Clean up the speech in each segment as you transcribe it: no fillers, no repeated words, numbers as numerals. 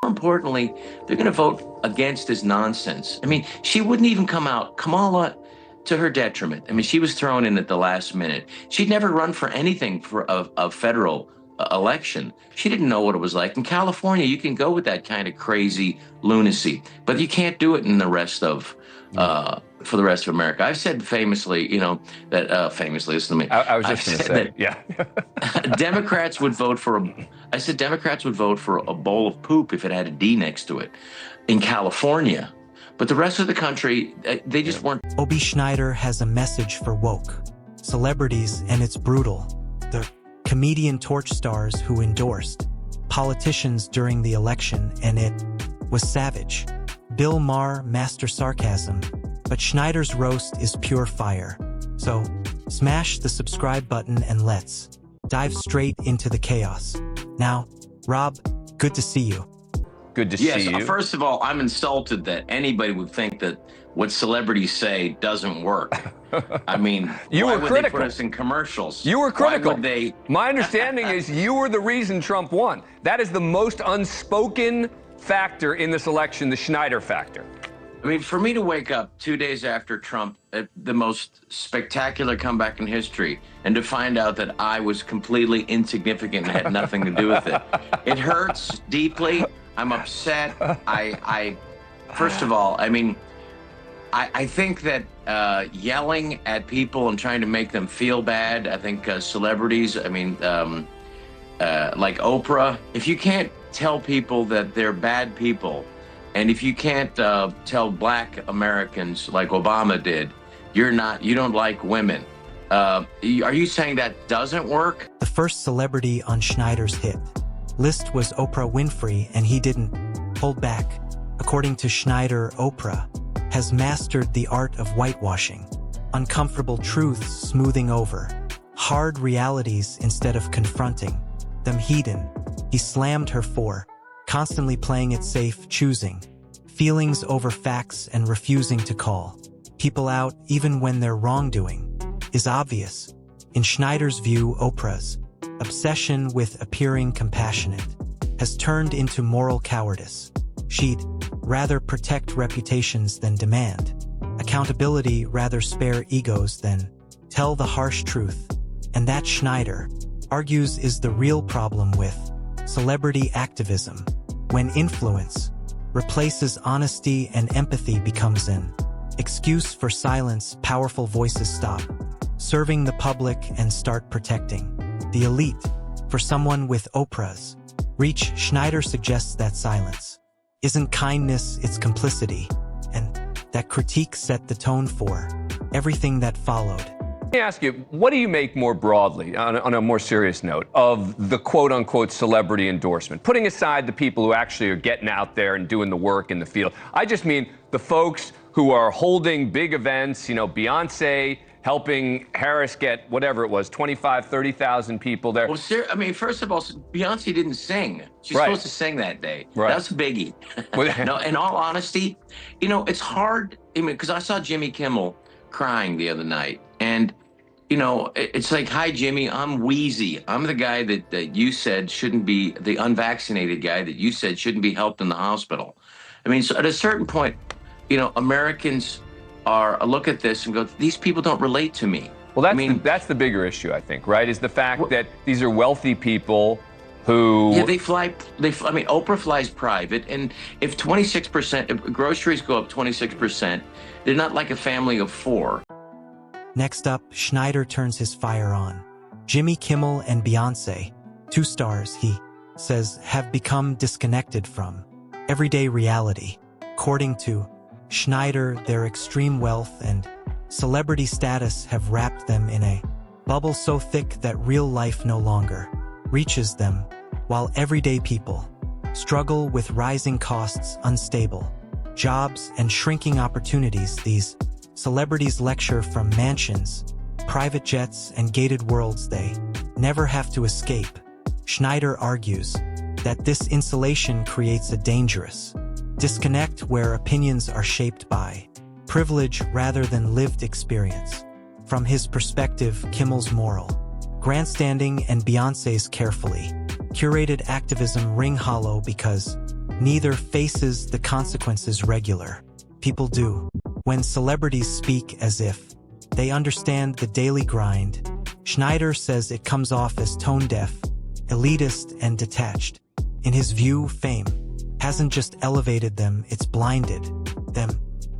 importantly, they're going to vote against his nonsense. I mean, she wouldn't even come out. Kamala, to her detriment. I mean, she was thrown in at the last minute. She'd never run for anything for a federal election. She didn't know what it was like. In California, you can go with that kind of crazy lunacy, but you can't do it in the rest of for the rest of America. I've said famously, that famously, listen to me. I was just going to say, yeah. Democrats would vote for a bowl of poop if it had a D next to it in California. But the rest of the country, they just weren't. Rob Schneider has a message for woke celebrities, and it's brutal. The comedian torch stars who endorsed politicians during the election, and it was savage. Bill Maher master sarcasm, but Schneider's roast is pure fire. So, smash the subscribe button and let's dive straight into the chaos. Now, Rob, good to see you. Good to see you. First of all, I'm insulted that anybody would think that what celebrities say doesn't work. I mean, you why were would critical. they put us in commercials? You were critical. Why would they? My understanding is you were the reason Trump won. That is the most unspoken factor in this election, the Schneider factor. I mean, for me to wake up 2 days after Trump, the most spectacular comeback in history, and to find out that I was completely insignificant and had nothing to do with it, it hurts deeply. I'm upset. First of all, I mean, I think that yelling at people and trying to make them feel bad, I think celebrities, I mean, like Oprah, if you can't tell people that they're bad people, and if you can't tell Black Americans like Obama did, you don't like women. Are you saying that doesn't work? The first celebrity on Schneider's hit list was Oprah Winfrey, and he didn't hold back. According to Schneider, Oprah has mastered the art of whitewashing, uncomfortable truths smoothing over, hard realities instead of confronting them hidden. He slammed her for constantly playing it safe, choosing feelings over facts and refusing to call people out even when their wrongdoing is obvious. In Schneider's view, Oprah's obsession with appearing compassionate has turned into moral cowardice. She'd rather protect reputations than demand accountability, rather spare egos than tell the harsh truth. And that, Schneider argues, is the real problem with celebrity activism. When influence replaces honesty and empathy becomes an excuse for silence, powerful voices stop serving the public and start protecting the elite. For someone with Oprah's reach, Schneider suggests that silence isn't kindness, it's complicity, and that critique set the tone for everything that followed. Let me ask you, what do you make more broadly, on a more serious note, of the quote-unquote celebrity endorsement? Putting aside the people who actually are getting out there and doing the work in the field. I just mean the folks who are holding big events, Beyonce helping Harris get whatever it was, 25, 30,000 people there. Well, I mean, first of all, Beyonce didn't sing. She's Right. supposed to sing that day. Right. That's a biggie. No, in all honesty, it's hard. I mean, because I saw Jimmy Kimmel crying the other night, and it's like, hi, Jimmy, I'm wheezy. I'm the guy that you said shouldn't be, the unvaccinated guy that you said shouldn't be helped in the hospital. I mean, so at a certain point, Americans look at this and go, these people don't relate to me. Well, that's the bigger issue, I think, right? Is the fact that these are wealthy people who... Yeah, I mean, Oprah flies private, and if 26%, if groceries go up 26%, they're not like a family of four. Next up, Schneider turns his fire on Jimmy Kimmel and Beyonce, two stars he says have become disconnected from everyday reality. According to Schneider, their extreme wealth and celebrity status have wrapped them in a bubble so thick that real life no longer reaches them, while everyday people struggle with rising costs, unstable jobs, and shrinking opportunities. These celebrities lecture from mansions, private jets, and gated worlds they never have to escape. Schneider argues that this insulation creates a dangerous disconnect where opinions are shaped by privilege rather than lived experience. From his perspective, Kimmel's moral grandstanding and Beyonce's carefully curated activism ring hollow because neither faces the consequences regular people do. When celebrities speak as if they understand the daily grind, Schneider says it comes off as tone-deaf, elitist, and detached. In his view, fame hasn't just elevated them, it's blinded them.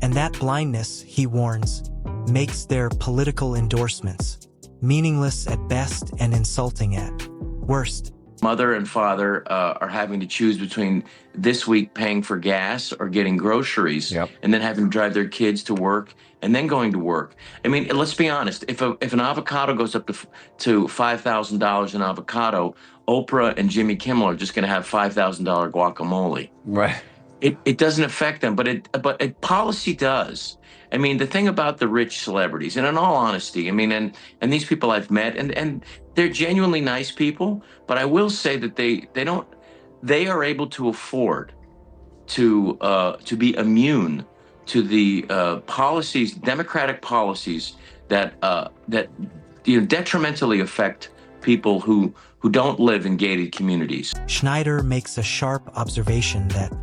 And that blindness, he warns, makes their political endorsements meaningless at best and insulting at worst. Mother and father are having to choose between this week paying for gas or getting groceries, and then having to drive their kids to work and then going to work. I mean, let's be honest. If an avocado goes up to $5,000 an avocado, Oprah and Jimmy Kimmel are just going to have $5,000 guacamole. Right. It doesn't affect them, but policy does. I mean, the thing about the rich celebrities, and in all honesty, I mean, and these people I've met, and they're genuinely nice people, but I will say that they are able to afford to be immune to the policies, democratic policies that detrimentally affect people who don't live in gated communities. Schneider makes a sharp observation that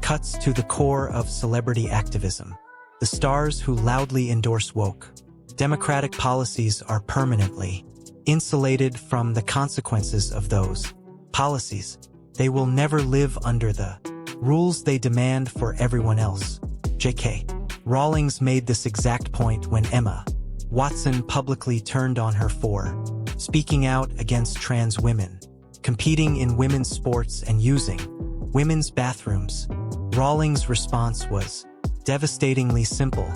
cuts to the core of celebrity activism. The stars who loudly endorse woke democratic policies are permanently insulated from the consequences of those policies. They will never live under the rules they demand for everyone else. J.K. Rowling made this exact point when Emma Watson publicly turned on her for speaking out against trans women, competing in women's sports and using women's bathrooms. Rowling's response was devastatingly simple.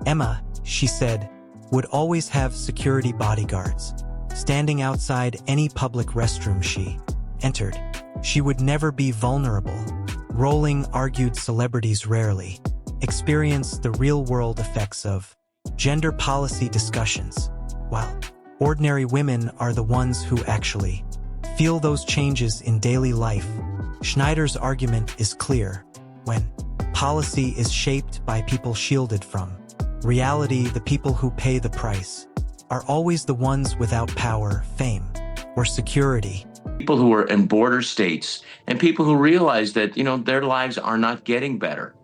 Emma, she said, would always have security bodyguards standing outside any public restroom she entered. She would never be vulnerable. Rowling argued celebrities rarely experience the real-world effects of gender policy discussions, while ordinary women are the ones who actually feel those changes in daily life. Schneider's argument is clear. When policy is shaped by people shielded from reality, the people who pay the price are always the ones without power, fame, or security. People who are in border states and people who realize that, their lives are not getting better.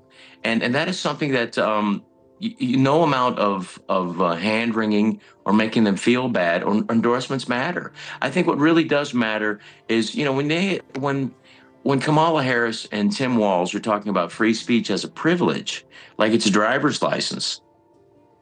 And that is something that no amount of hand-wringing or making them feel bad or endorsements matter. I think what really does matter is, when Kamala Harris and Tim Walz are talking about free speech as a privilege, like it's a driver's license,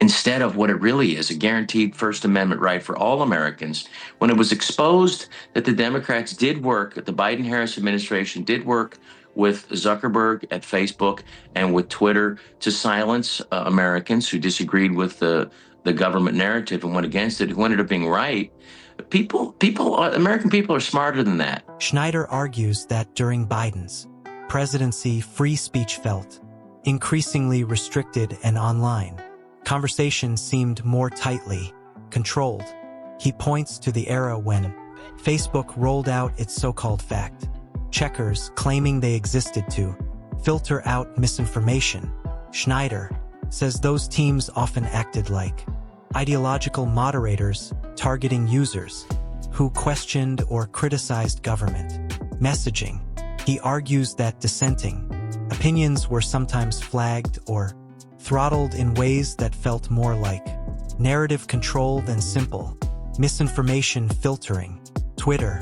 instead of what it really is, a guaranteed First Amendment right for all Americans, when it was exposed that the Democrats did work, the Biden-Harris administration did work with Zuckerberg at Facebook and with Twitter to silence Americans who disagreed with the government narrative and went against it, who ended up being right. American people are smarter than that. Schneider argues that during Biden's presidency, free speech felt increasingly restricted and online conversations seemed more tightly controlled. He points to the era when Facebook rolled out its so-called fact checkers, claiming they existed to filter out misinformation. Schneider says those teams often acted like ideological moderators, targeting users who questioned or criticized government messaging. He argues that dissenting opinions were sometimes flagged or throttled in ways that felt more like narrative control than simple misinformation filtering. Twitter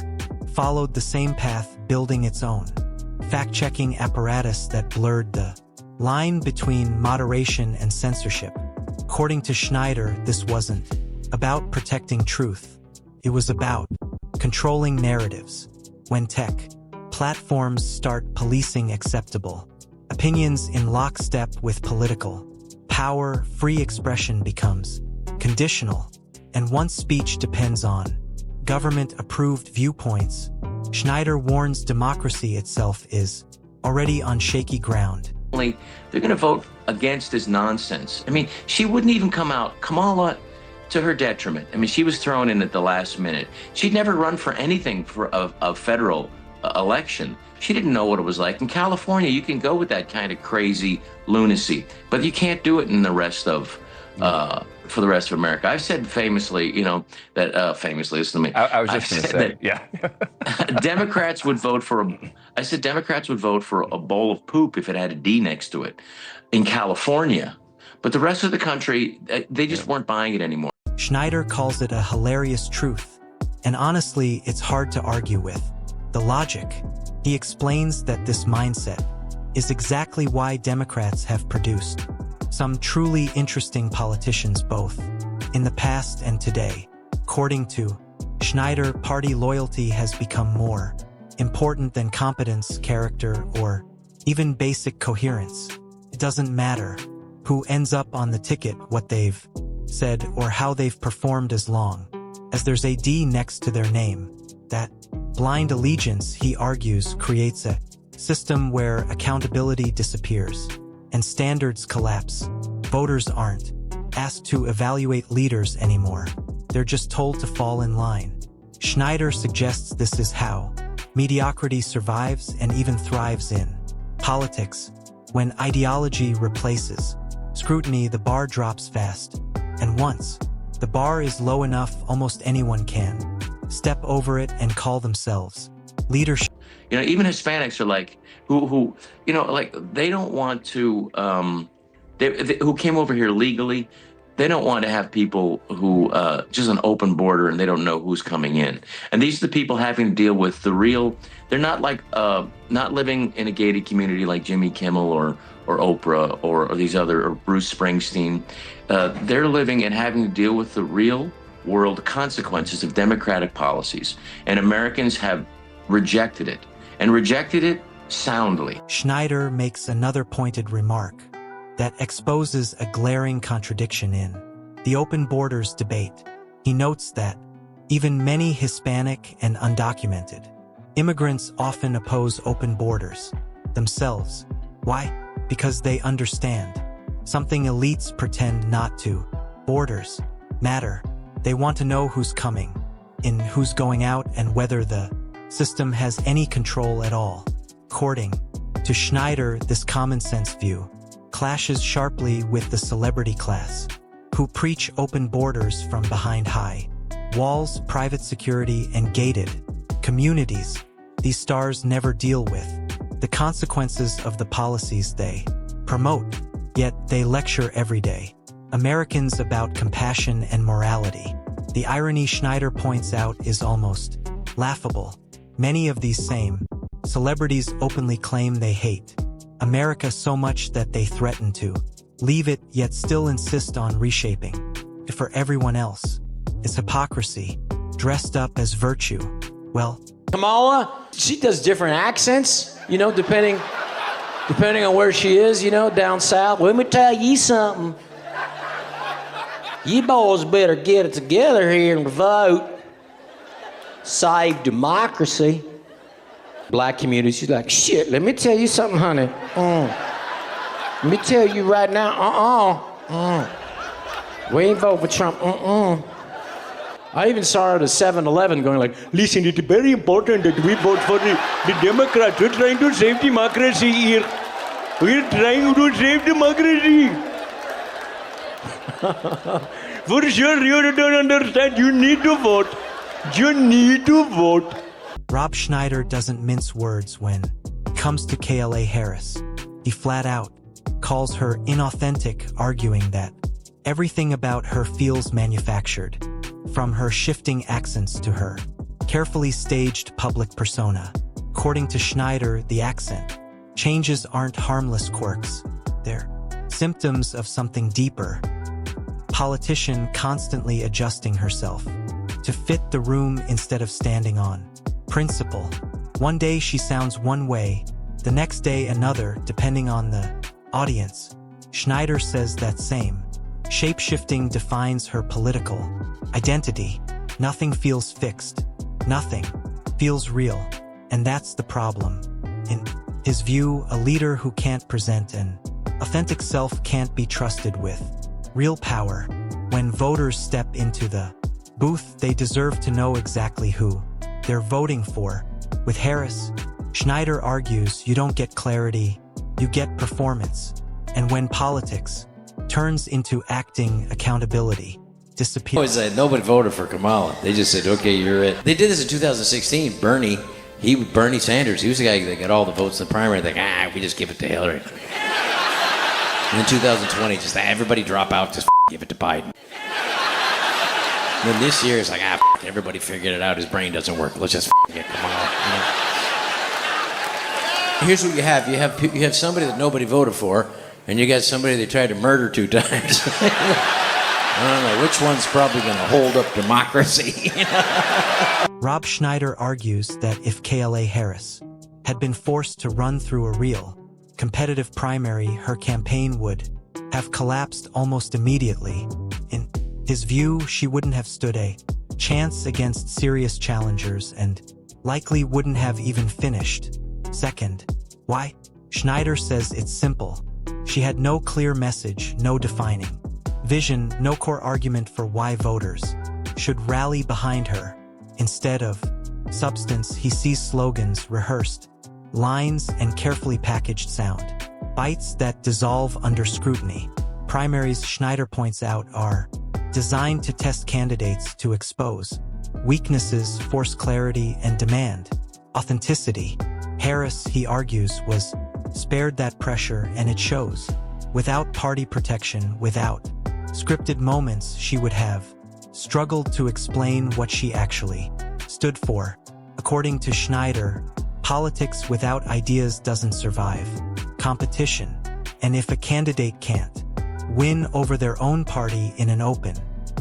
followed the same path, building its own fact-checking apparatus that blurred the line between moderation and censorship. According to Schneider, this wasn't about protecting truth. It was about controlling narratives. When tech platforms start policing acceptable opinions in lockstep with political power, free expression becomes conditional. And once speech depends on government-approved viewpoints, Schneider warns democracy itself is already on shaky ground. They're going to vote against this nonsense. I mean, she wouldn't even come out. Kamala, to her detriment. I mean, she was thrown in at the last minute. She'd never run for anything for a federal election. She didn't know what it was like. In California, you can go with that kind of crazy lunacy, but you can't do it in the rest of for the rest of America. I've said famously, famously, listen to me. I was just going to say, yeah. Democrats would vote for I said Democrats would vote for a bowl of poop if it had a D next to it in California. But the rest of the country, they just weren't buying it anymore. Schneider calls it a hilarious truth, and honestly, it's hard to argue with. The logic. He explains that this mindset is exactly why Democrats have produced some truly interesting politicians both in the past and today. According to Schneider, party loyalty has become more important than competence, character, or even basic coherence. It doesn't matter who ends up on the ticket, what they've said, or how they've performed as long as there's a D next to their name. That blind allegiance, he argues, creates a system where accountability disappears and standards collapse. Voters aren't asked to evaluate leaders anymore. They're just told to fall in line. Schneider suggests this is how mediocrity survives and even thrives in politics. When ideology replaces scrutiny, the bar drops fast. And once the bar is low enough, almost anyone can step over it and call themselves leadership. Even Hispanics are like, who they don't want to, who came over here legally, they don't want to have people who, just an open border and they don't know who's coming in. And these are the people having to deal with the real, they're not like, not living in a gated community like Jimmy Kimmel or Oprah or these other, or Bruce Springsteen. They're living and having to deal with the real world consequences of democratic policies. And Americans have rejected it, and rejected it soundly. Schneider makes another pointed remark that exposes a glaring contradiction in the open borders debate. He notes that even many Hispanic and undocumented immigrants often oppose open borders themselves. Why? Because they understand something elites pretend not to. Borders matter. They want to know who's coming in, who's going out, and whether the system has any control at all. According to Schneider, this common-sense view clashes sharply with the celebrity class, who preach open borders from behind high walls, private security, and gated communities. These stars never deal with the consequences of the policies they promote, yet they lecture every day Americans about compassion and morality. The irony, Schneider points out, is almost laughable. Many of these same celebrities openly claim they hate America so much that they threaten to leave it, yet still insist on reshaping it for everyone else. It's hypocrisy dressed up as virtue. Well, Kamala, she does different accents, depending on where she is, down south. Let me tell you something. You boys better get it together here and vote. Save democracy. Black community, she's like, shit, let me tell you something, honey. Let me tell you right now, we ain't vote for Trump, I even saw her at a 7-Eleven going like, listen, it's very important that we vote for the Democrats. We're trying to save democracy here. We're trying to save democracy. For sure, you don't understand. You need to vote. You need to vote. Rob Schneider doesn't mince words when it comes to KLA Harris. He flat out calls her inauthentic, arguing that everything about her feels manufactured, from her shifting accents to her carefully staged public persona. According to Schneider, the accent changes aren't harmless quirks. They're symptoms of something deeper. Politician constantly adjusting herself to fit the room instead of standing on principle. One day she sounds one way, the next day another, depending on the audience. Schneider says that same shape-shifting defines her political identity. Nothing feels fixed. Nothing feels real. And that's the problem. In his view, a leader who can't present an authentic self can't be trusted with real power. When voters step into the booth, they deserve to know exactly who they're voting for. With Harris, Schneider argues you don't get clarity, you get performance. And when politics turns into acting accountability, disappears. Nobody voted for Kamala. They just said, okay, you're it. They did this in 2016. Bernie Sanders, he was the guy that got all the votes in the primary. Like, we just give it to Hillary. And in 2020, just everybody drop out, just give it to Biden. And then this year, it's like, everybody figured it out. His brain doesn't work. Let's just get Kamala. You know? Here's what you have. You have somebody that nobody voted for, and you got somebody they tried to murder 2 times. I don't know, which one's probably going to hold up democracy? Rob Schneider argues that if KLA Harris had been forced to run through a real, competitive primary, her campaign would have collapsed almost immediately. In his view, she wouldn't have stood a chance against serious challengers and likely wouldn't have even finished second. Why? Schneider says it's simple. She had no clear message, no defining vision, no core argument for why voters should rally behind her. Instead of substance, he sees slogans, rehearsed lines, and carefully packaged sound bites that dissolve under scrutiny. Primaries, Schneider points out, are designed to test candidates, to expose weaknesses, force clarity, and demand authenticity. Harris, he argues, was spared that pressure, and it shows. Without party protection, without scripted moments, she would have struggled to explain what she actually stood for. According to Schneider, politics without ideas doesn't survive competition, and if a candidate can't win over their own party in an open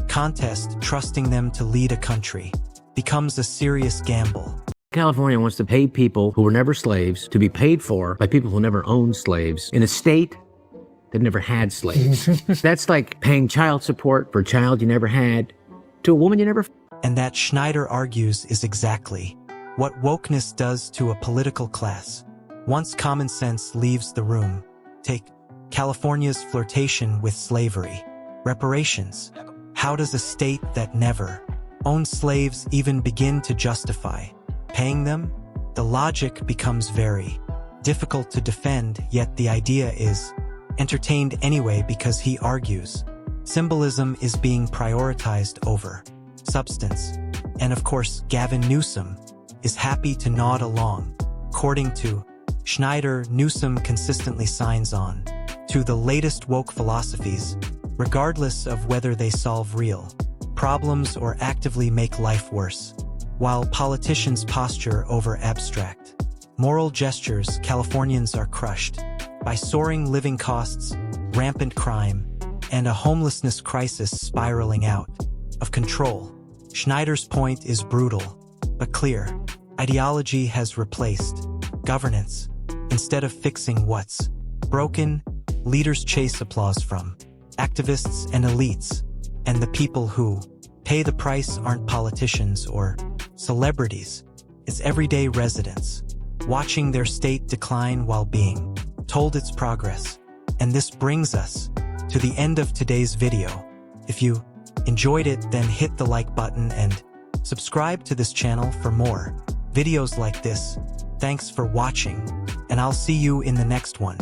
contest, trusting them to lead a country becomes a serious gamble. California wants to pay people who were never slaves to be paid for by people who never owned slaves in a state that never had slaves. That's like paying child support for a child you never had to a woman you never. And that, Schneider argues, is exactly what wokeness does to a political class. Once common sense leaves the room, take California's flirtation with slavery. Reparations. How does a state that never owned slaves even begin to justify paying them? The logic becomes very difficult to defend, yet the idea is entertained anyway because, he argues, symbolism is being prioritized over substance. And of course, Gavin Newsom is happy to nod along. According to Schneider, Newsom consistently signs on to the latest woke philosophies, regardless of whether they solve real problems or actively make life worse. While politicians posture over abstract moral gestures, Californians are crushed by soaring living costs, rampant crime, and a homelessness crisis spiraling out of control. Schneider's point is brutal, but clear. Ideology has replaced governance. Instead of fixing what's broken, leaders chase applause from activists and elites, and the people who pay the price aren't politicians or celebrities. It's everyday residents, watching their state decline while being told its progress. And this brings us to the end of today's video. If you enjoyed it, then hit the like button and subscribe to this channel for more videos like this. Thanks for watching, and I'll see you in the next one.